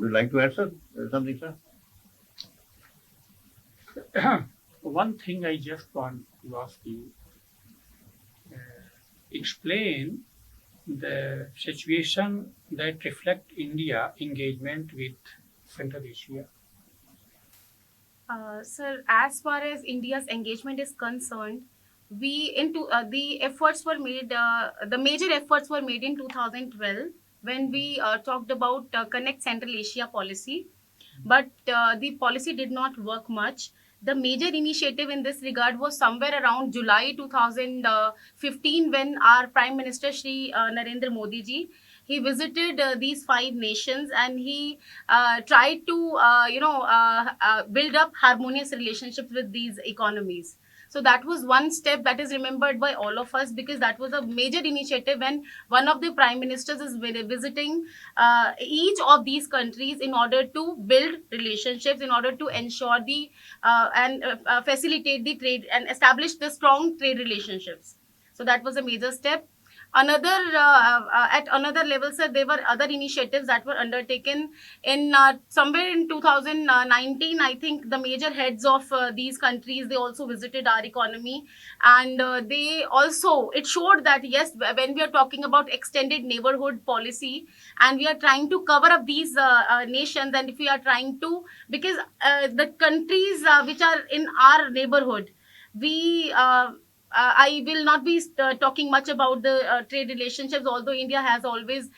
you like to add something, sir? One thing I just want to ask you, uh, explain the situation that reflect India engagement with Central Asia. Sir, as far as India's engagement is concerned, the efforts were made. The major efforts were made in 2012 when we talked about Connect Central Asia policy, but the policy did not work much. The major initiative in this regard was somewhere around July 2015 when our Prime Minister Shri Narendra Modi ji, he visited these five nations and he tried to build up harmonious relationships with these economies. So that was one step that is remembered by all of us, because that was a major initiative when one of the prime ministers is visiting each of these countries in order to build relationships, in order to ensure the and facilitate the trade and establish the strong trade relationships. So that was a major step. Another At another level, sir, there were other initiatives that were undertaken in somewhere in 2019. I think the major heads of these countries, they also visited our economy, and they also, it showed that yes, when we are talking about extended neighborhood policy and we are trying to cover up these nations, and if we are trying to, because the countries which are in our neighborhood, we I will not be talking much about the trade relationships, although India has always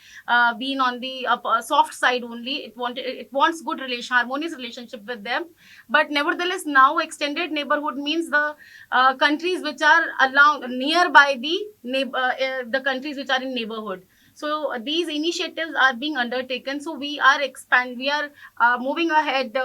been on the soft side only. It wants good harmonious relationship with them. But nevertheless, now extended neighborhood means the countries which are along nearby the countries which are in neighborhood. So these initiatives are being undertaken. So we are moving ahead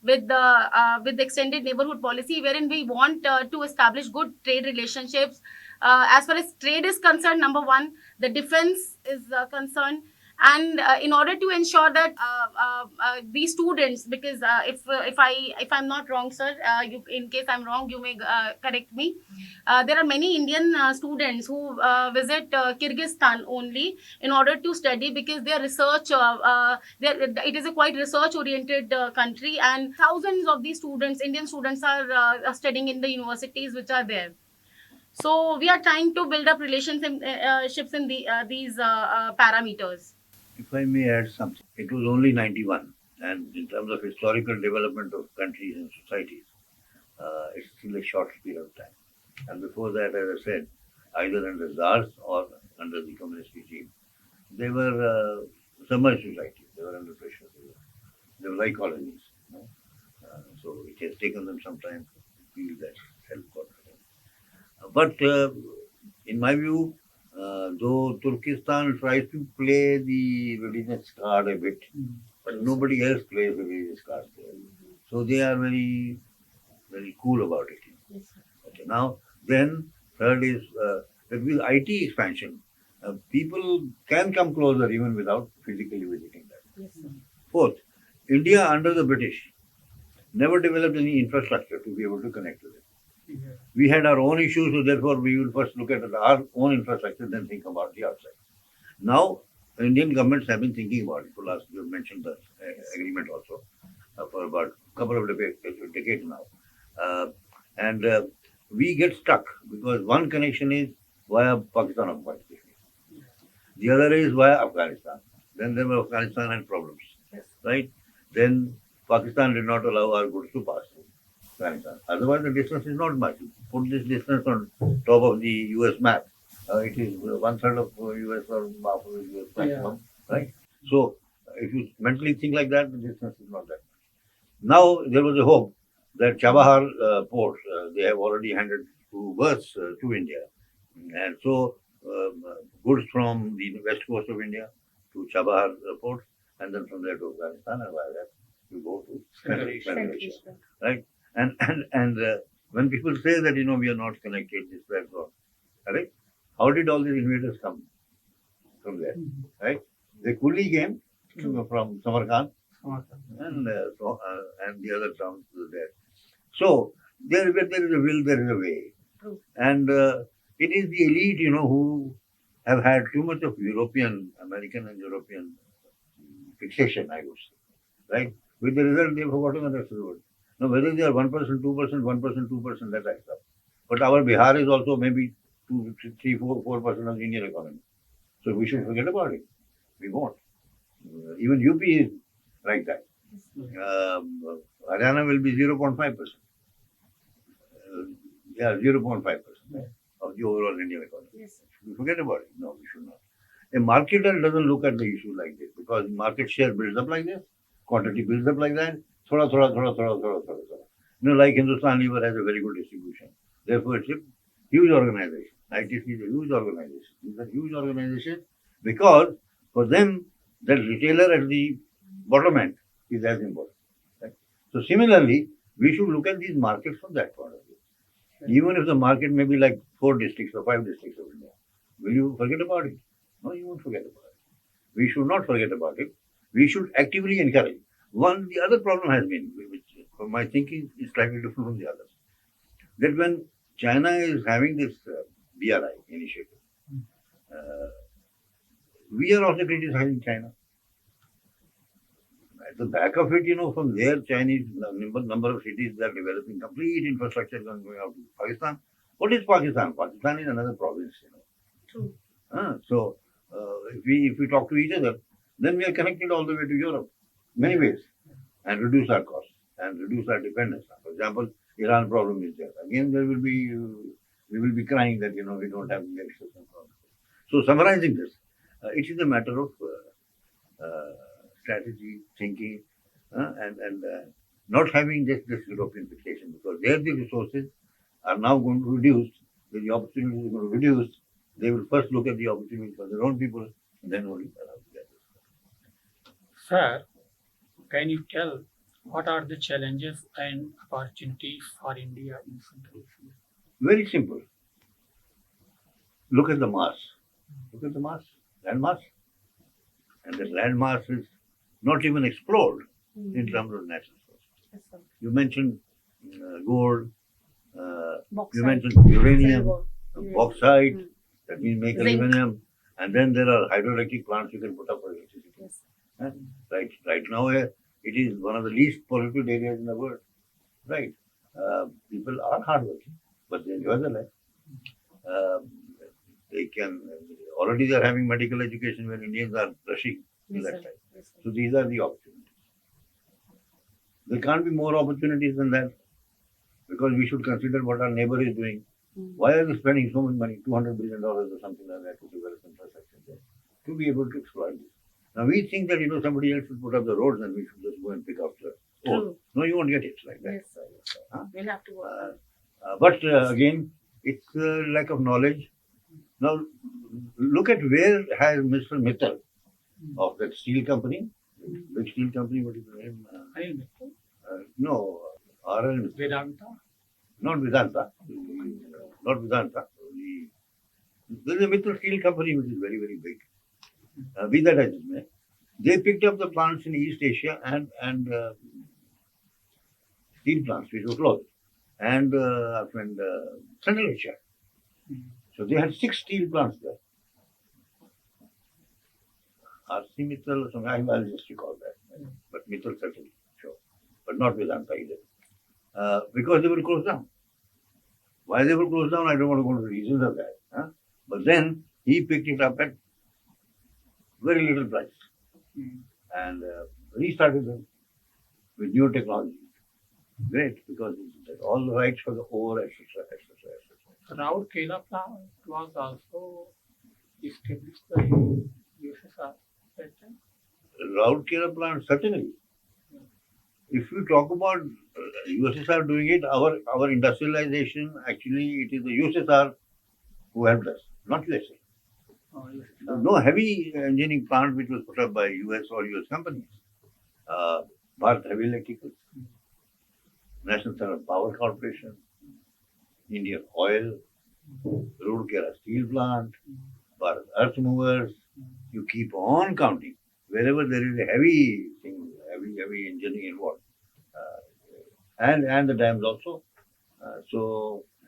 with the extended neighborhood policy, wherein we want to establish good trade relationships. As far as trade is concerned, number one, the defense is concerned, and in order to ensure that these students, because if I'm not wrong, sir, in case I'm wrong, you may correct me. There are many Indian students who visit Kyrgyzstan only in order to study, because their research, it is a quite research oriented country, and thousands of these students, Indian students, are studying in the universities which are there. So we are trying to build up relationships in these parameters. If I may add something, it was only 91, and in terms of historical development of countries and societies, it's still a short period of time. And before that, as I said, either under Tsars or under the communist regime, they were submerged societies. They were under pressure. They were like colonies. You know? So it has taken them some time to feel that self-confidence. But in my view, though Turkestan tries to play the religious card a bit, but nobody else plays the religious card there. So they are very, very cool about it. Okay, now, then, third is that with IT expansion, people can come closer even without physically visiting them. Fourth, India under the British never developed any infrastructure to be able to connect with it. Yeah. We had our own issues, so therefore we will first look at our own infrastructure, then think about the outside. Now, Indian governments have been thinking about it for last. You mentioned the agreement also for about a couple of decades now, and we get stuck because one connection is via Pakistan or Pakistan, the other is via Afghanistan. Then there were Afghanistan had problems, right? Then Pakistan did not allow our goods to pass through Afghanistan. Otherwise, the distance is not much. You put this distance on top of the US map. It is one third of US or half of the US maximum, right? So, if you mentally think like that, the distance is not that much. Now, there was a hope that Chabahar port, they have already handed to berths to India. And so, goods from the west coast of India to Chabahar port, and then from there to Afghanistan, and via that you go to Central Asia, right? And when people say that we are not connected, this that so, correct? How did all these invaders come from there, right? They coolly came from Samarkand and and the other towns there. So where there is a will, there is a way, and it is the elite, who have had too much of European, American, and European fixation, I would say. right? With the result, they've forgotten the rest of the world. Now, whether they are 1%, 2%, 1%, 2%, that I stop. But our Bihar is also maybe 2, 3, 4% of the Indian economy. So we should forget about it. We won't. Even UP is like that. Haryana will be 0.5%. Yeah, 0.5% of the overall Indian economy. Yes, sir. We forget about it. No, we should not. A marketer doesn't look at the issue like this because market share builds up like this, quantity builds up like that. Thoda. Like Hindustan Lever has a very good distribution. Therefore, it's a huge organization. ITC is a huge organization. It's a huge organization because for them, the retailer at the bottom end is as important. Right? So similarly, we should look at these markets from that point of view. Even if the market may be like 4 districts or 5 districts of India, will you forget about it? No, you won't forget about it. We should not forget about it. We should actively encourage. The other problem has been, which from my thinking is slightly different from the others, that when China is having this BRI initiative, we are also criticizing China. At the back of it, from there, Chinese number of cities that are developing complete infrastructure going out to Pakistan. What is Pakistan? Pakistan is another province. True. So if we talk to each other, then we are connected all the way to Europe, many ways, and reduce our costs and reduce our dependence. For example, Iran problem is there. Again, there will be we will be crying that we don't have the access and so on. So summarizing this, it is a matter of strategy, thinking, and not having this European fixation because there the resources are now going to reduce. The opportunities are going to reduce. They will first look at the opportunities for their own people, then only allow the others. Sir, can you tell what are the challenges and opportunities for India in Central Asia? Very simple. Look at the mass. Look at the mass, land mass. And the land mass is not even explored in terms of natural resources. Yes, sir. You mentioned gold, Bauxite, you mentioned uranium, silver, bauxite, Mm. that means make Zinc. aluminum, and then there are hydroelectric plants you can put up for electricity. Yes. Right now, it is one of the least polluted areas in the world. Right? People are hardworking, but they enjoy the life. They can already they are having medical education where Indians are rushing to Yes, that sir. side. Yes, sir. So these are the opportunities. There can't be more opportunities than that because we should consider what our neighbor is doing. Why are we spending so much money, $200 billion or something like that, to develop infrastructure there? To be able to exploit this. Now we think that somebody else should put up the roads and we should just go and pick up the True. No, you won't get it like that. Yes, sir. Yes, sir. Huh? We'll have to work on it. But again, it's lack of knowledge. Now look at where has Mr. Mittal of that steel company, big steel company, what is the name? Anil Mittal, No, RL, Vedanta. not Vedanta. Not Vedanta. There is a Mittal Steel Company which is very, very big. Be that as it may, they picked up the plants in East Asia and steel plants which were closed, and Central Asia. So they had 6 steel plants there. RC Mittal or something, I'll just recall that. But Mittal certainly, sure. But not Vedanta either. Because they were closed down. Why they were closed down, I don't want to go into the reasons of that. But then he picked it up at very little price and restarted them with new technology. Great, because all the rights for the ore, etc., etc., etc. Rourkela plant was also established by USSR that time. Rourkela plant, certainly. If you talk about USSR doing it, our industrialization, actually, it is the USSR who helped us, not USA. USSR. No heavy engineering plant which was put up by US or US companies. Bharat Heavy Electricals, National Thermal Power Corporation, Indian Oil, Rourkela Steel Plant, Bharat Earth Movers. You keep on counting. Wherever there is a heavy thing, heavy engineering involved. And the dams also.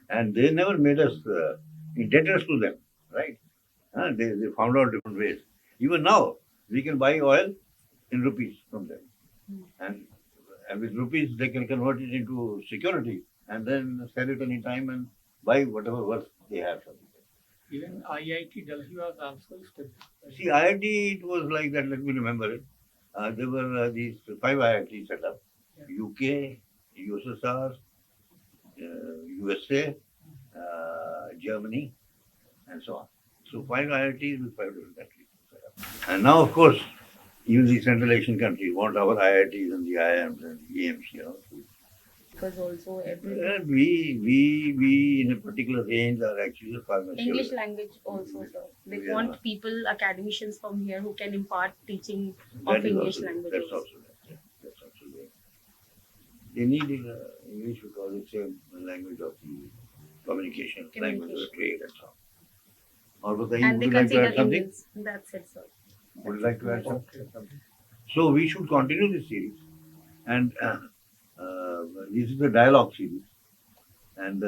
And they never made us indebtedness to them, right? They found out different ways. Even now, we can buy oil in rupees from them. with rupees, they can convert it into security and then sell it any time and buy whatever worth they have. Even IIT Delhi was also established. See, IIT, it was like that. Let me remember it. There were these 5 IITs set up: Yeah. UK, USSR, USA, Germany, and so on. So 5 IITs with 5 different countries set up. And now, of course, even the Central Asian countries want our IITs and the IIMs and the EMs. Because also We in a particular range are actually far much. English language also, sir. They Yeah. want people, academicians from here who can impart teaching That of is English also, language. that's also there. Yeah, that's also there. They need English because it's a language of the communication, language of trade and so on. Or would And they you like to consider add something? Indians. That's it, sir. Would you like to add something? So we should continue this series, and this is a dialogue series, and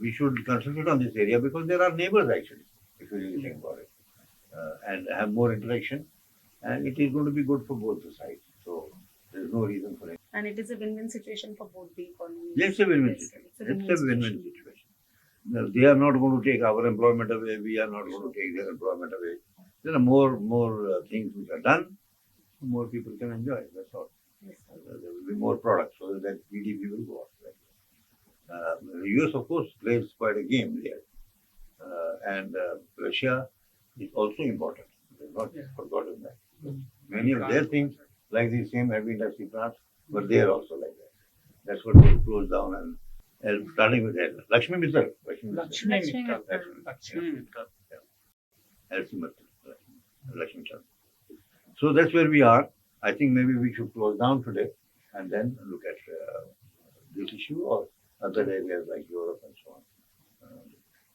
we should concentrate on this area because there are neighbors actually, if you really think about it, and have more interaction, and it is going to be good for both the sides. So there is no reason for it. And it is a win-win situation for both the economies. Yes, it's a win-win Yes, situation. it's a It's a win-win win-win situation. situation. No, they are not going to take our employment away. We are not going to take their employment away. There are more things which are done. More people can enjoy. That's all. Yes, sir. There will be more products, so that GDP will go up. The US, of course, plays quite a game there, and Russia is also important. They've not Yeah. forgotten that. Mm. Many of their things, like the same heavy industry plants, were there also like that. That's what they closed down and starting with that. Lakshmi Mittal. Lakshmi Lakshmi Mittal. Mittal. Lakshmi Mittal. Lakshmi Mittal. So that's where we are. I think maybe we should close down today and then look at this issue or other areas like Europe and so on.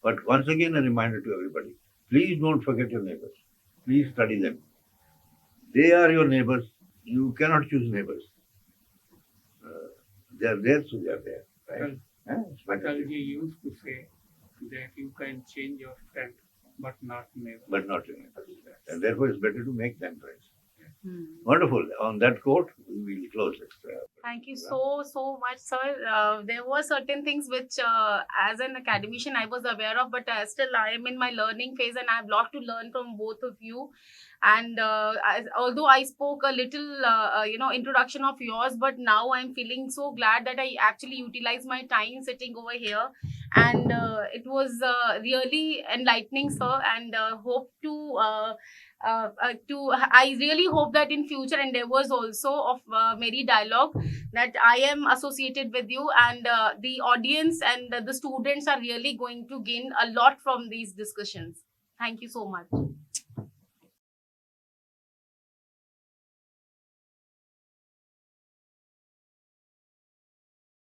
But once again, a reminder to everybody, please don't forget your neighbors. Please study them. They are your neighbors. You cannot choose neighbors. They are there, so they are there. Right? It's better. Atalji used to say that you can change your friend, but not neighbor. But not your neighbors. And therefore, it's better to make them friends. Hmm. Wonderful. On that quote, we will close this. Thank you so much, sir. There were certain things which, as an academician, I was aware of, but still I am in my learning phase, and I have a lot to learn from both of you. And although I spoke a little, introduction of yours, but now I'm feeling so glad that I actually utilized my time sitting over here, and it was really enlightening, sir. And I really hope that in future endeavors also of Meri Dialogue that I am associated with you, and the audience and the students are really going to gain a lot from these discussions. Thank you so much.